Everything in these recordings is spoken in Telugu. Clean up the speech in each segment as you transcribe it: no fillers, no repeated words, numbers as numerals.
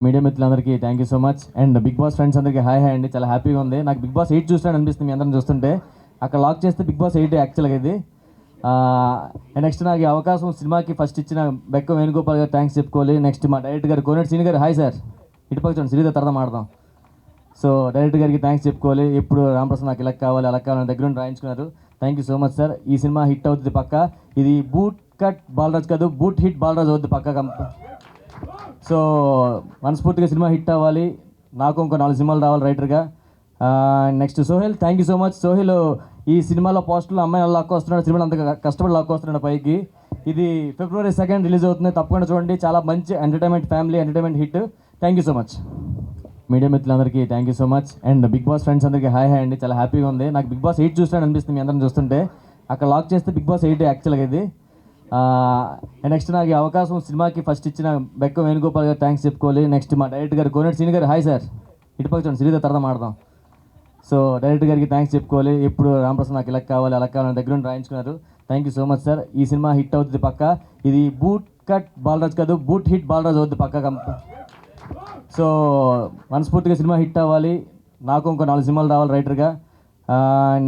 మీడియా మిత్రులందరికీ thank you so much. And big boss friends అందరికీ హాయ్ అండి. చాలా హ్యాపీగా ఉంది. నాకు బిగ్ బాస్ 8 చూసినట్టు అనిపిస్తుంది మీ అందరం చూస్తుంటే. అక్కడ లాక్ చేస్తే బిగ్ బాస్ 8 యాక్చువల్గా ఇది. నెక్స్ట్ నాకు ఈ అవకాశం సినిమాకి ఫస్ట్ ఇచ్చిన బెక్క వేణుగోపాల్ గారు థ్యాంక్స్ చెప్పుకోవాలి. నెక్స్ట్ మా డైరెక్టర్ గారు కోనేటి సీని గారు హాయ్ సార్, ఇటుపక్క చూడండి సిరీస్ తర్వాత మాడదాం. సో డైరెక్టర్ గారికి థ్యాంక్స్ చెప్పుకోవాలి. ఎప్పుడు రామప్రసాద్ నాకు ఇలా కావాలి అలా కావాలని దగ్గర నుండి రాయించుకున్నారు. Thank you so much sir. ఈ సినిమా హిట్ అవుతుంది పక్క. ఇది బూట్ కట్ బాలరాజ్ కాదు, బూట్ హిట్ బాలరాజ్ అవుతుంది పక్క. సో మనస్ఫూర్తిగా సినిమా హిట్ అవ్వాలి. నాకు ఇంకో 4 సినిమాలు రావాలి రైటర్గా. Next Sohel, thank you so much. Sohel ఈ సినిమాలో పోస్టర్లో అమ్మాయి అలా లాక్కు వస్తున్నాడు, సినిమాలో అంత కష్టపడి లాక్కు వస్తున్నాడు పైకి. ఇది February 2 రిలీజ్ అవుతుంది, తప్పకుండా చూడండి. చాలా మంచి entertainment, family entertainment hit. Thank you so much. Media మిత్రులందరికీ thank you so much. And big boss friends అందరికీ హాయ్ అండి. చాలా హ్యాపీగా ఉంది. నాకు బిగ్ బాస్ 8 చూసినట్టు అనిపిస్తుంది మీ అందరం చూస్తుంటే. అక్కడ లాక్ చేస్తే బిగ్ బాస్ 8 యాక్చువల్గా ఇది. నెక్స్ట్ నాకు ఈ అవకాశం సినిమాకి ఫస్ట్ ఇచ్చిన బెక్క వేణుగోపాల్ గారు థ్యాంక్స్ చెప్పుకోవాలి. నెక్స్ట్ మా డైరెక్టర్ గారు కోనేటి సీని గారు హాయ్ సార్, ఇటుపక్క చూడండి సిరీస్ తర్వాత మాడదాం. సో డైరెక్టర్ గారికి థ్యాంక్స్ చెప్పుకోవాలి. ఎప్పుడు రామప్రసాద్ నాకు ఇలా కావాలి అలా కావాలని దగ్గర నుండి రాయించుకున్నారు. Thank you so much sir. ఈ సినిమా హిట్ అవుతుంది పక్క. ఇది బూట్ కట్ బాలరాజ్ కాదు, బూట్ హిట్ బాలరాజ్ అవుతుంది పక్క. సో మనస్ఫూర్తిగా సినిమా హిట్ అవ్వాలి. నాకు ఇంకో 4 సినిమాలు రావాలి రైటర్గా.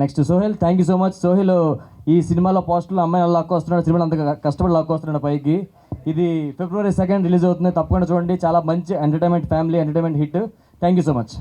Next Sohel, thank you so much. Sohel ఈ సినిమాలో పోస్టర్లో అమ్మాయి అలా లాక్కు వస్తున్నాడు, సినిమాలో అంత కష్టపడి లాక్కు వస్తున్నాడు పైకి. ఇది February 2 రిలీజ్ అవుతుంది, తప్పకుండా చూడండి. చాలా మంచి entertainment, family entertainment hit. Thank you so much.